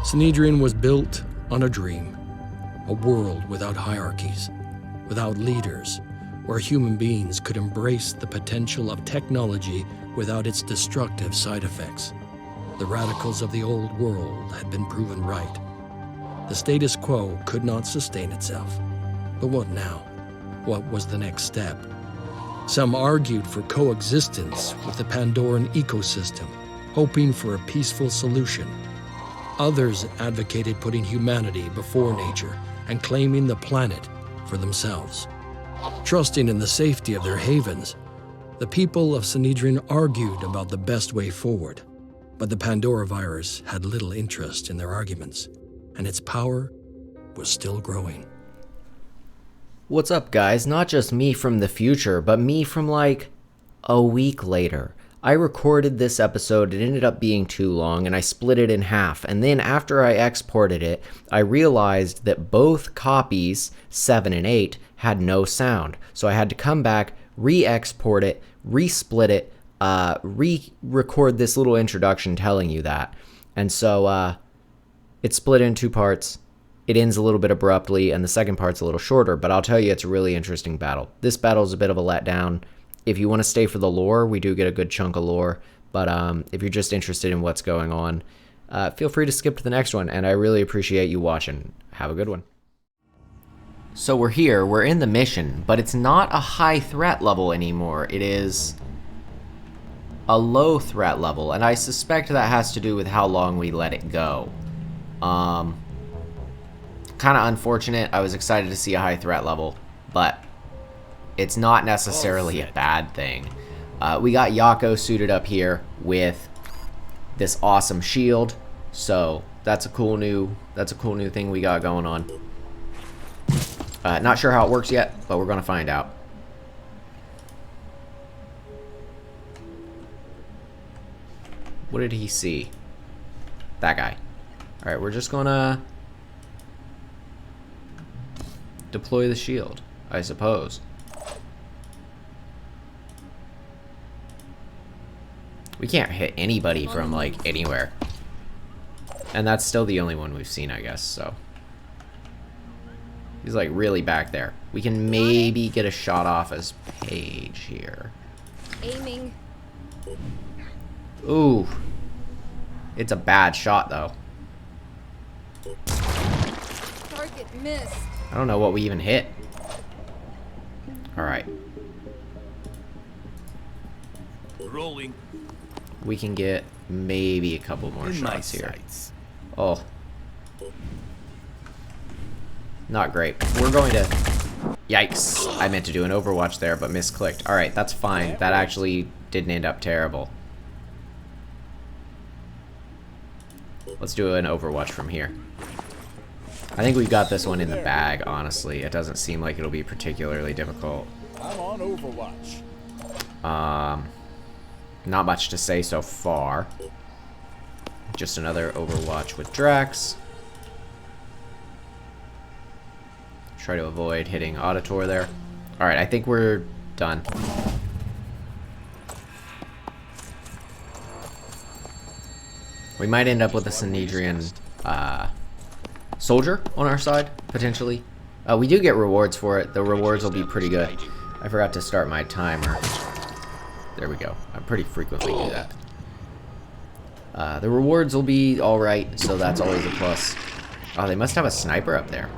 Sanhedrin was built on a dream, a world without hierarchies, without leaders, where human beings could embrace the potential of technology without its destructive side effects. The radicals of the old world had been proven right. The status quo could not sustain itself. But what now? What was the next step? Some argued for coexistence with the Pandoran ecosystem, hoping for a peaceful solution. Others advocated putting humanity before nature and claiming the planet for themselves. Trusting in the safety of their havens, the people of Sanhedrin argued about the best way forward. But the Pandora virus had little interest in their arguments, and its power was still growing. What's up, guys? Not just me from the future, but me from like a week later. I recorded this episode, it ended up being too long, and I split it in half. And then after I exported it, I realized that both copies, 7 and 8, had no sound. So I had to come back, re-export it, re-split it, re-record this little introduction telling you that. And so it's split in two parts. It ends a little bit abruptly, and the second part's a little shorter, but I'll tell you it's a really interesting battle. This battle is a bit of a letdown. If you want to stay for the lore, we do get a good chunk of lore, but if you're just interested in what's going on, feel free to skip to the next one, and I really appreciate you watching. Have a good one. So we're here, we're in the mission, but it's not a high threat level anymore. It is a low threat level, and I suspect that has to do with how long we let it go. Kind of unfortunate. I was excited to see a high threat level, but it's not necessarily a bad thing. We got Yako suited up here with this awesome shield, so that's a cool new thing we got going on. Not sure how it works yet, but we're gonna find out. What did he see? That guy. All right, we're just gonna deploy the shield, I suppose. We can't hit anybody from, like, anywhere. And that's still the only one we've seen, I guess, so. He's, like, really back there. We can maybe get a shot off as Paige here. Aiming. Ooh. It's a bad shot, though. Target missed. I don't know what we even hit. Alright. Rolling. We can get maybe a couple more shots here. Oh. Not great. We're going to... Yikes. I meant to do an Overwatch there, but misclicked. Alright, that's fine. That actually didn't end up terrible. Let's do an Overwatch from here. I think we've got this one in the bag, honestly. It doesn't seem like it'll be particularly difficult. I'm on Overwatch. Not much to say so far. Just another Overwatch with Drax. Try to avoid hitting Auditor there. Alright, I think we're done. We might end up with a Sanhedrin soldier on our side, potentially. We do get rewards for it. The rewards will be pretty good. I forgot to start my timer. There we go. I pretty frequently do that. The rewards will be alright, so that's always a plus. Oh, they must have a sniper up there.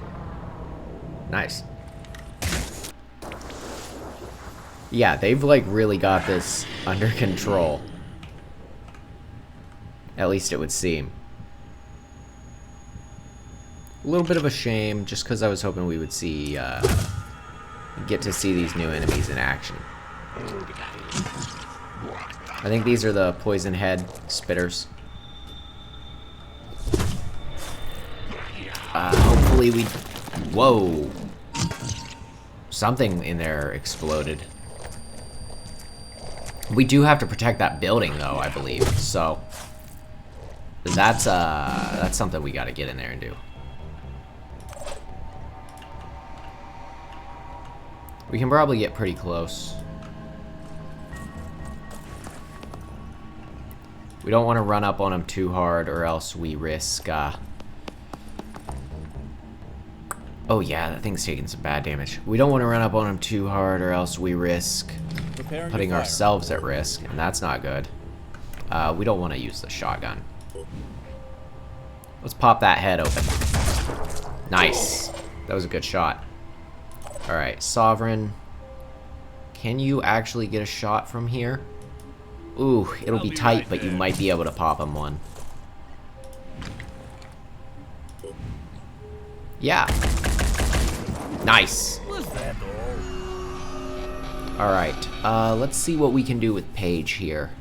Nice. Yeah, they've like really got this under control. At least it would seem. A little bit of a shame, just because I was hoping we would see, get to see these new enemies in action. I think these are the poison head spitters. Hopefully we... Whoa! Something in there exploded. We do have to protect that building, though, I believe. So that's something we got to get in there and do. We can probably get pretty close. We don't want to run up on them too hard, or else we risk Oh yeah, that thing's taking some bad damage. We don't want to run up on him too hard or else we risk Preparing putting your fire. ourselves at risk, and that's not good. We don't want to use the shotgun. Let's pop that head open. Nice. That was a good shot. Alright, Sovereign. Can you actually get a shot from here? Ooh, it'll be tight, but you might be able to pop him one. Yeah. Nice. Was that all? Alright, let's see what we can do with Paige here.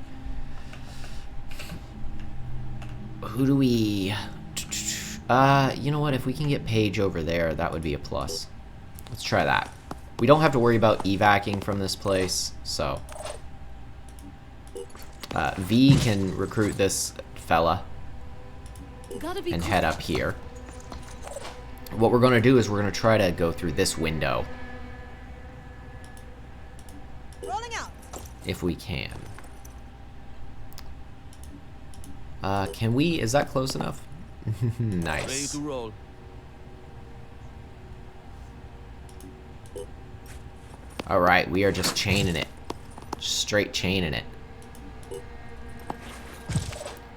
Who do we... you know what? If we can get Paige over there, that would be a plus. Let's try that. We don't have to worry about evacing from this place, so... V can recruit this fella Gotta be and quick. head up here. What we're going to do is we're going to try to go through this window. Rolling out. If we can. Can we... Is that close enough? Ready Nice. to roll. Alright, we are just chaining it. Straight chaining it.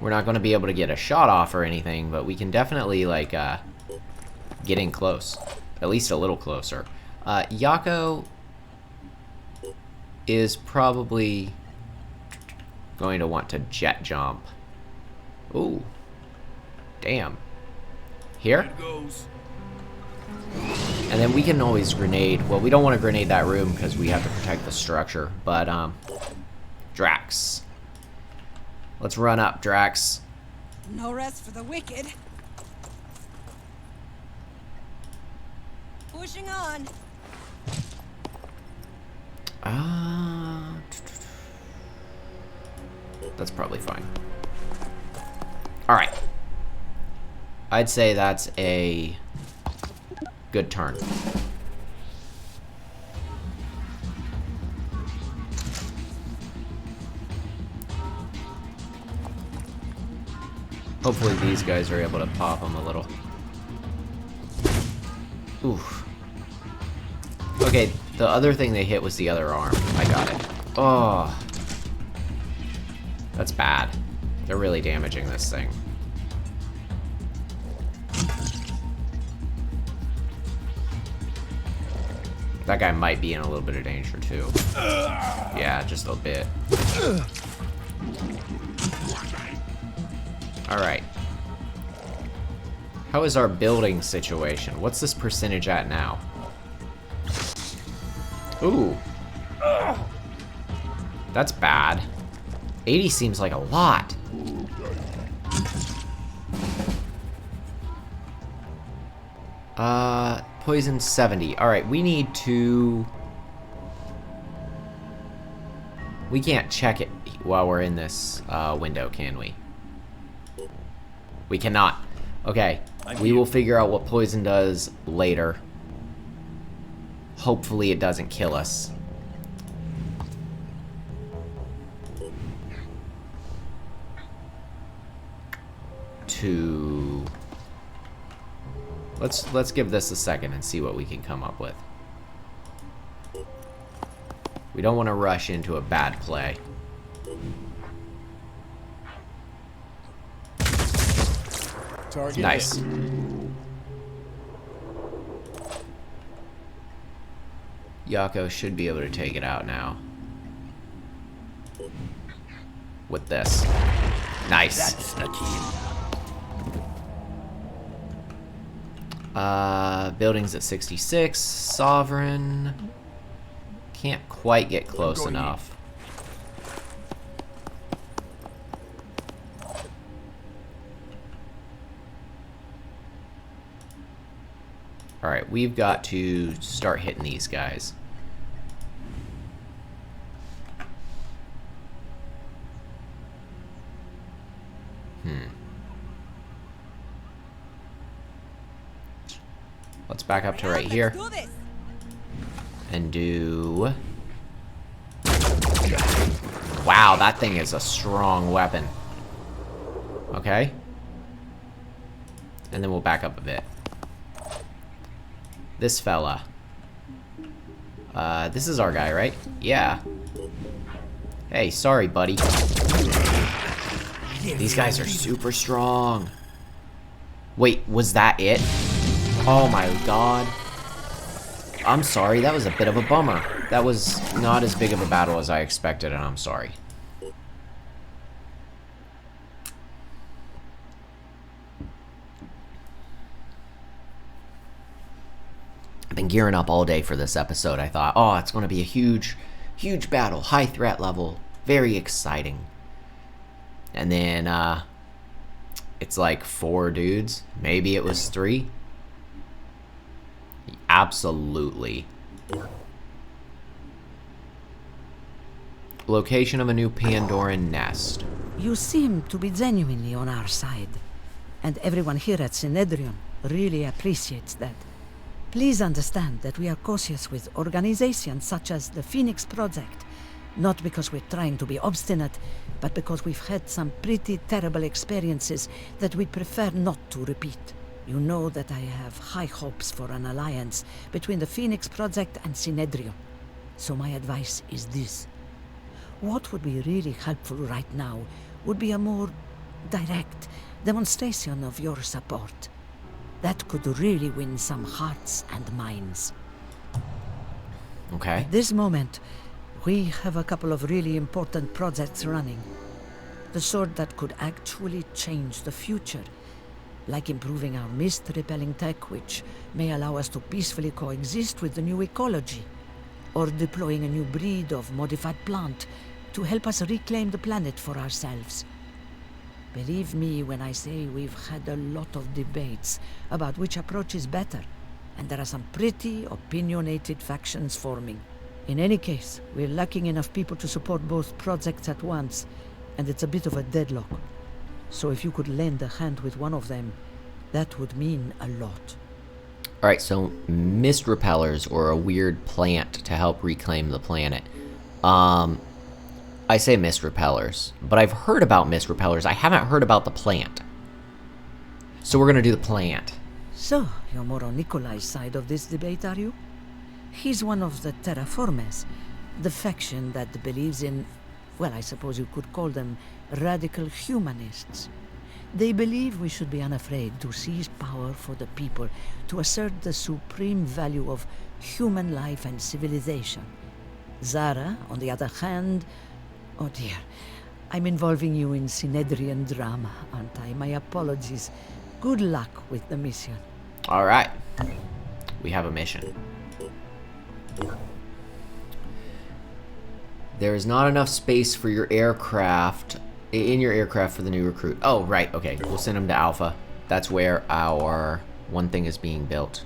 We're not going to be able to get a shot off or anything, but we can definitely, like, get in close. At least a little closer. Yako is probably going to want to jet jump. Ooh. Damn. Here? It goes. And then we can always grenade. Well, we don't want to grenade that room because we have to protect the structure. But, Drax. Let's run up, Drax. No rest for the wicked. Pushing on. That's probably fine. Alright. I'd say that's a good turn. Hopefully these guys are able to pop them a little. Oof. Okay, the other thing they hit was the other arm. I got it. Oh. That's bad. They're really damaging this thing. That guy might be in a little bit of danger too. Yeah, just a bit. Alright. How is our building situation? What's this percentage at now? Ooh. That's bad. 80 seems like a lot. Poison 70. Alright, we need to... We can't check it while we're in this window, can we? We cannot. Okay, we will figure out what poison does later. Hopefully it doesn't kill us. Let's give this a second and see what we can come up with. We don't want to rush into a bad play. Target Nice. hit. Yako should be able to take it out now. With this. Nice. That's the key. Buildings at 66. Sovereign. Can't quite get close Going in. enough. Alright, we've got to start hitting these guys. Let's back up to right here Let's do this. and do... Wow, that thing is a strong weapon. Okay. And then we'll back up a bit. This fella. This is our guy, right? Yeah. Hey, sorry, buddy. These guys are super strong. Wait, was that it? Oh my god. I'm sorry, that was a bit of a bummer. That was not as big of a battle as I expected, and I'm sorry. I've been gearing up all day for this episode. I thought, oh, it's going to be a huge, huge battle. High threat level. Very exciting. And then, it's like 4 dudes. Maybe it was 3. Absolutely. Location of a new Pandoran nest. You seem to be genuinely on our side, and everyone here at Synedrion really appreciates that. Please understand that we are cautious with organizations such as the Phoenix Project, not because we're trying to be obstinate, but because we've had some pretty terrible experiences that we'd prefer not to repeat. You know that I have high hopes for an alliance between the Phoenix Project and Synedrion. So my advice is this. What would be really helpful right now would be a more direct demonstration of your support. That could really win some hearts and minds. Okay. At this moment, we have a couple of really important projects running. The sort that could actually change the future. Like improving our mist-repelling tech, which may allow us to peacefully coexist with the new ecology. Or deploying a new breed of modified plant to help us reclaim the planet for ourselves. Believe me when I say we've had a lot of debates about which approach is better, and there are some pretty opinionated factions forming. In any case, we're lacking enough people to support both projects at once, and it's a bit of a deadlock. So if you could lend a hand with one of them, that would mean a lot. Alright, so mist repellers, or a weird plant to help reclaim the planet. I say mist repellers, but I've heard about mist repellers. I haven't heard about the plant. So we're gonna do the plant. So, you're more on Nikolai's side of this debate, are you? He's one of the Terraformers, the faction that believes in, well, I suppose you could call them radical humanists. They believe we should be unafraid to seize power for the people, to assert the supreme value of human life and civilization. Zara, on the other hand, oh dear, I'm involving you in Synedrian drama, aren't I? My apologies. Good luck with the mission. Alright. We have a mission. There is not enough space for your aircraft, in your aircraft for the new recruit. Oh, right, okay. We'll send him to Alpha. That's where our one thing is being built.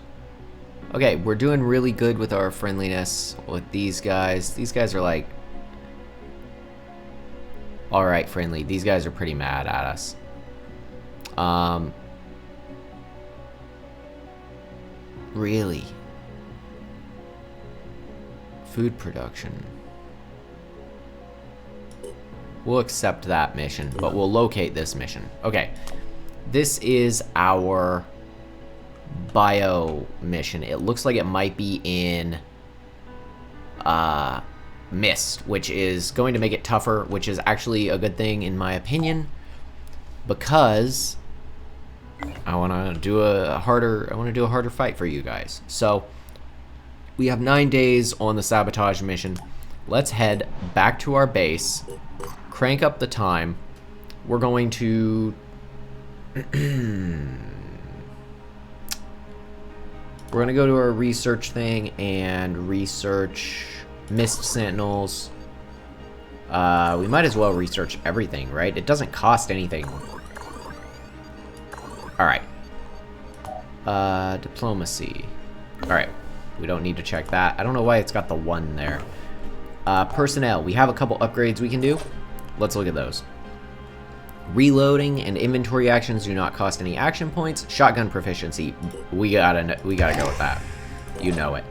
Okay, we're doing really good with our friendliness with these guys. These guys are like... Alright, friendly. These guys are pretty mad at us. Really? Food production. We'll accept that mission, but we'll locate this mission. Okay. This is our bio mission. It looks like it might be in Mist, which is going to make it tougher, which is actually a good thing in my opinion, because I want to do a harder fight for you guys. So we have 9 days on the sabotage mission. Let's head back to our base, crank up the time. We're going to we're gonna go to our research thing and research Mist Sentinels. We might as well research everything, right? It doesn't cost anything. Alright. Diplomacy. Alright. We don't need to check that. I don't know why it's got the 1 there. Personnel. We have a couple upgrades we can do. Let's look at those. Reloading and inventory actions do not cost any action points. Shotgun proficiency. We gotta go with that. You know it.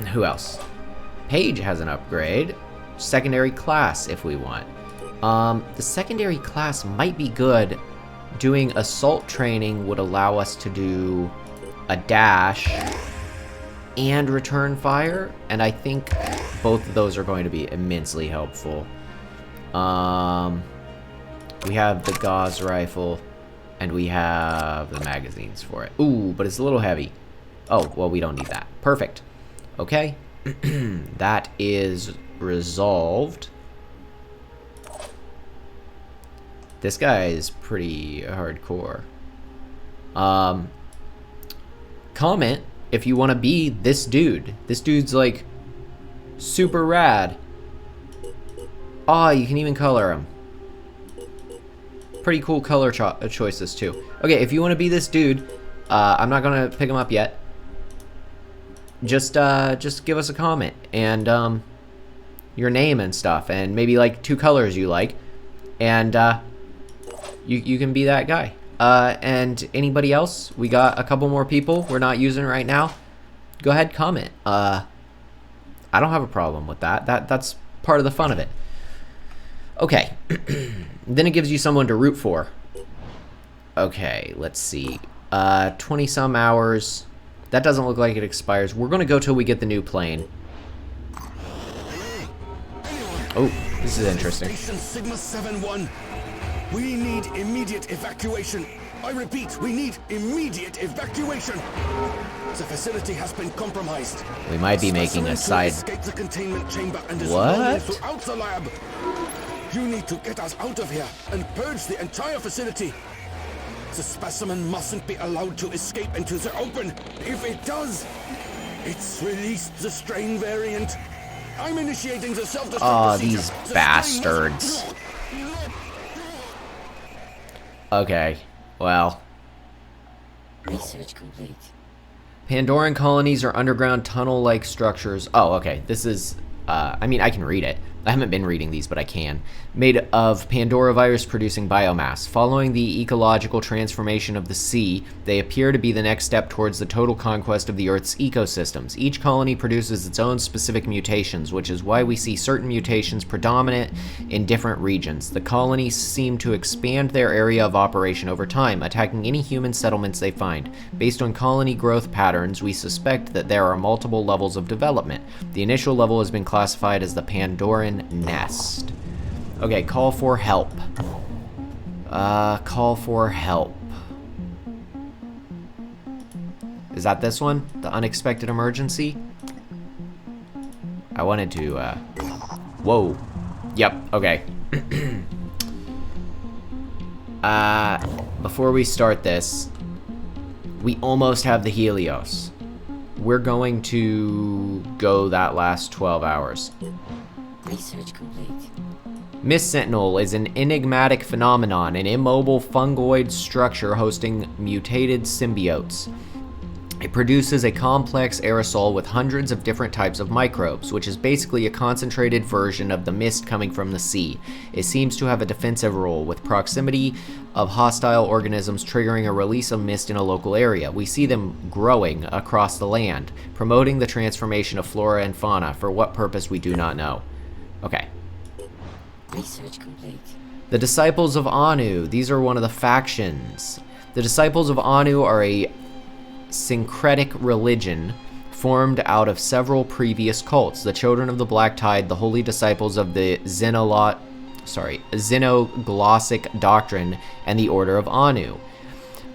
Who else? Paige has an upgrade. Secondary class if we want. The secondary class might be good. Doing assault training would allow us to do a dash, and return fire, and I think both of those are going to be immensely helpful. We have the gauze rifle, and we have the magazines for it. Ooh, but it's a little heavy. Oh, well, we don't need that. Perfect. Okay. That is resolved. This guy is pretty hardcore. Comment if you want to be this dude. This dude's like super rad. Oh, you can even color him. Pretty cool color choices too. Okay, if you want to be this dude, I'm not gonna pick him up yet. Just give us a comment and your name and stuff, and maybe like 2 colors you like, and you can be that guy. And anybody else? We got a couple more people we're not using right now. Go ahead, comment. I don't have a problem with that. That's part of the fun of it. Okay. Then it gives you someone to root for. Okay, let's see. 20 some hours. That doesn't look like it expires. We're gonna go till we get the new plane. Oh, this is interesting. Station Sigma 7-1. We need immediate evacuation. I repeat, we need immediate evacuation. The facility has been compromised. We might be making a side. Escape the containment chamber and is What? rolling throughout the lab. You need to get us out of here and purge the entire facility. The specimen mustn't be allowed to escape into the open. If it does, it's released the strain variant. I'm initiating the self-destruct Oh, procedure. these The strain bastards. must- Okay, well. Research complete. Pandoran colonies are underground tunnel-like structures. Oh, okay. This is, I mean, I can read it. I haven't been reading these, but I can. Made of Pandora virus producing biomass. Following the ecological transformation of the sea, they appear to be the next step towards the total conquest of the Earth's ecosystems. Each colony produces its own specific mutations, which is why we see certain mutations predominant in different regions. The colonies seem to expand their area of operation over time, attacking any human settlements they find. Based on colony growth patterns, we suspect that there are multiple levels of development. The initial level has been classified as the Pandoran nest. Okay, call for help. Call for help. Is that this one? The unexpected emergency? I wanted to, whoa. Yep, okay. Before we start this, we almost have the Helios. We're going to go that last 12 hours. Research complete. Mist Sentinel is an enigmatic phenomenon, an immobile fungoid structure hosting mutated symbiotes. It produces a complex aerosol with hundreds of different types of microbes, which is basically a concentrated version of the mist coming from the sea. It seems to have a defensive role, with proximity of hostile organisms triggering a release of mist in a local area. We see them growing across the land, promoting the transformation of flora and fauna. For what purpose, we do not know. Okay. Research complete. The Disciples of Anu. These are one of the factions. The Disciples of Anu are a syncretic religion formed out of several previous cults: the Children of the Black Tide, the Holy Disciples of the Xenoglossic Doctrine, and the Order of Anu.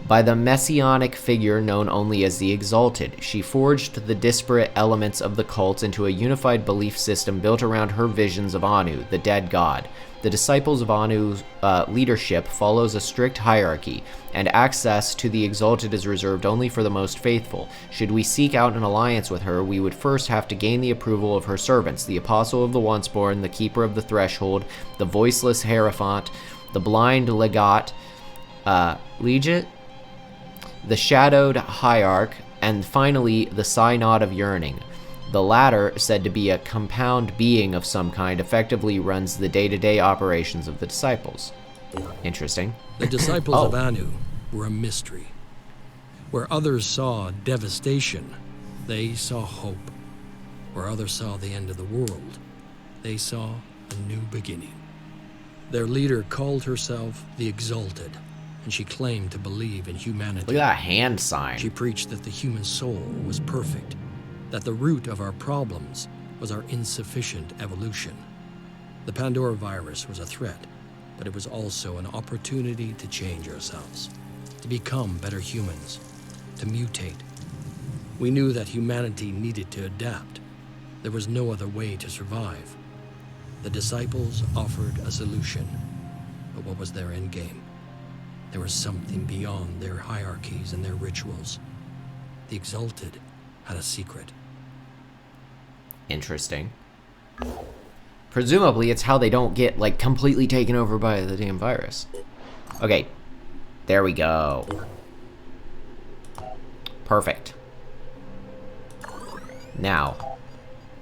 By the messianic figure known only as the Exalted, she forged the disparate elements of the cult into a unified belief system built around her visions of Anu, the dead god. The Disciples of Anu's leadership follows a strict hierarchy, and access to the Exalted is reserved only for the most faithful. Should we seek out an alliance with her, we would first have to gain the approval of her servants, the Apostle of the Once-Born, the Keeper of the Threshold, the Voiceless Hierophant, the Blind Legate, the Shadowed Hierarch, and finally the Synod of Yearning. The latter, said to be a compound being of some kind, effectively runs the day-to-day operations of the Disciples. Interesting. The Disciples of Anu were a mystery. Where others saw devastation, they saw hope. Where others saw the end of the world, they saw a new beginning. Their leader called herself the Exalted, and she claimed to believe in humanity. Look at that hand sign. She preached that the human soul was perfect, that the root of our problems was our insufficient evolution. The Pandora virus was a threat, but it was also an opportunity to change ourselves, to become better humans, to mutate. We knew that humanity needed to adapt. There was no other way to survive. The disciples offered a solution, but what was their end game? There was something beyond their hierarchies and their rituals. The Exalted had a secret. Interesting. Presumably, it's how they don't get, like, completely taken over by the damn virus. Okay. There we go. Perfect. Now,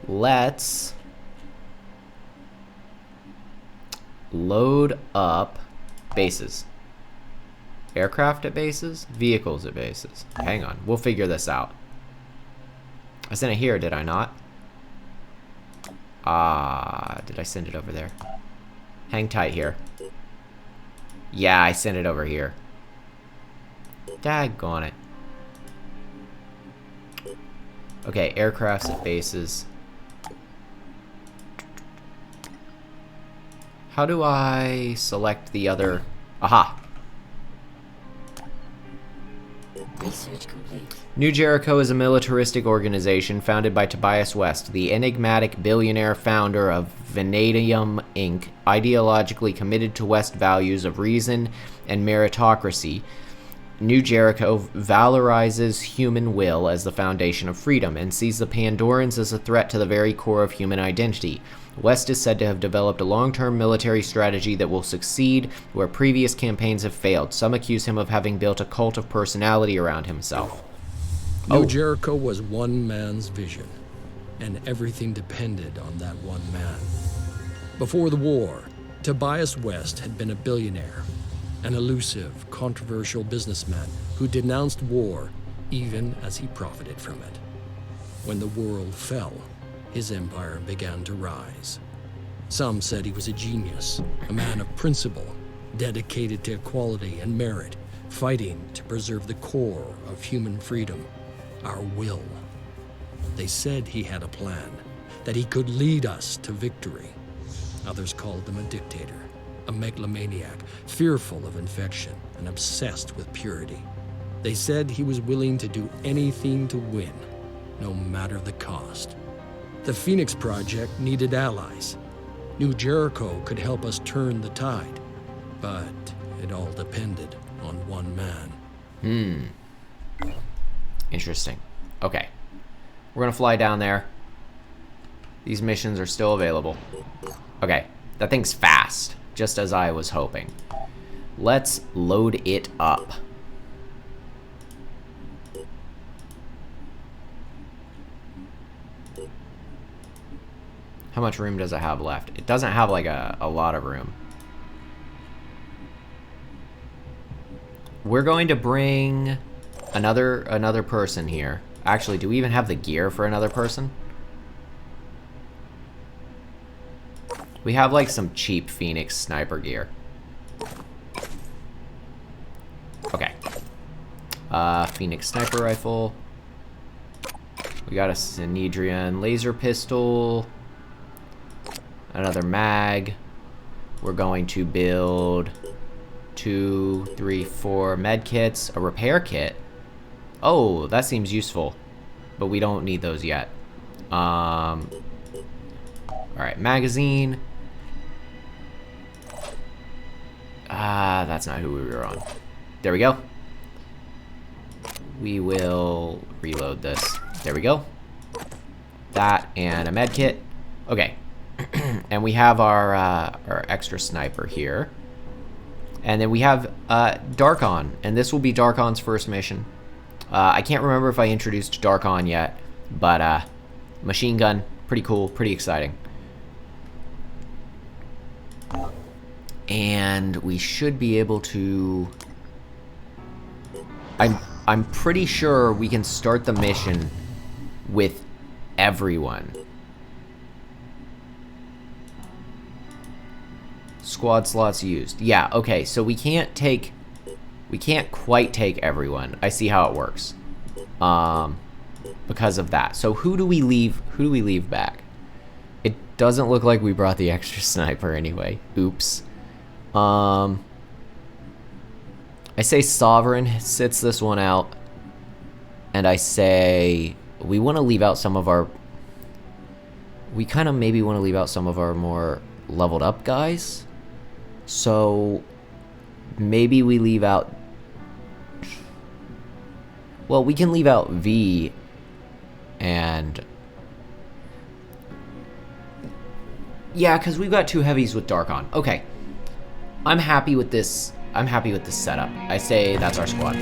let's load up bases. Aircraft at bases? Vehicles at bases. Hang on. We'll figure this out. I sent it here, did I not? Did I send it over there? Hang tight here. Yeah, I sent it over here. Daggone it. Okay, aircrafts at bases. How do I select the other? Aha! Research complete. New Jericho is a militaristic organization founded by Tobias West, the enigmatic billionaire founder of Vanadium Inc., ideologically committed to West values of reason and meritocracy. New Jericho valorizes human will as the foundation of freedom and sees the Pandorans as a threat to the very core of human identity. West is said to have developed a long-term military strategy that will succeed where previous campaigns have failed. Some accuse him of having built a cult of personality around himself. New Jericho was one man's vision, and everything depended on that one man. Before the war, Tobias West had been a billionaire, an elusive, controversial businessman who denounced war even as he profited from it. When the world fell, his empire began to rise. Some said he was a genius, a man of principle, dedicated to equality and merit, fighting to preserve the core of human freedom, our will. They said he had a plan, that he could lead us to victory. Others called him a dictator, a megalomaniac, fearful of infection and obsessed with purity. They said he was willing to do anything to win, no matter the cost. The Phoenix Project needed allies. New Jericho could help us turn the tide, but it all depended on one man. Interesting. Okay. We're gonna fly down there. These missions are still available. Okay. That thing's fast, just as I was hoping. Let's load it up. How much room does it have left? It doesn't have like a lot of room. We're going to bring another person here. Actually, do we even have the gear for another person? We have like some cheap Phoenix sniper gear. Okay. Phoenix sniper rifle. We got a Synedrian laser pistol. Another mag. We're going to build 2, 3, 4 med kits. A repair kit. Oh, that seems useful. But we don't need those yet. Alright, magazine. That's not who we were on. There we go. We will reload this. There we go. That and a med kit. Okay. And we have our extra sniper here. And then we have Darkon. And this will be Darkon's first mission. I can't remember if I introduced Darkon yet. But machine gun. Pretty cool. Pretty exciting. And we should be able to... I'm pretty sure we can start the mission with everyone. Squad slots used. Yeah, okay, so we can't take We can't quite take everyone. I see how it works. Because of that. So who do we leave? Who do we leave back? It doesn't look like we brought the extra sniper anyway. Oops. I say Sovereign sits this one out. And I say we want to leave out some of our... We kind of maybe want to leave out some of our more leveled up guys. So maybe we leave out... Well, we can leave out V and... Yeah, because we've got 2 heavies with Dark on. Okay. I'm happy with this. I'm happy with this setup. I say that's our squad.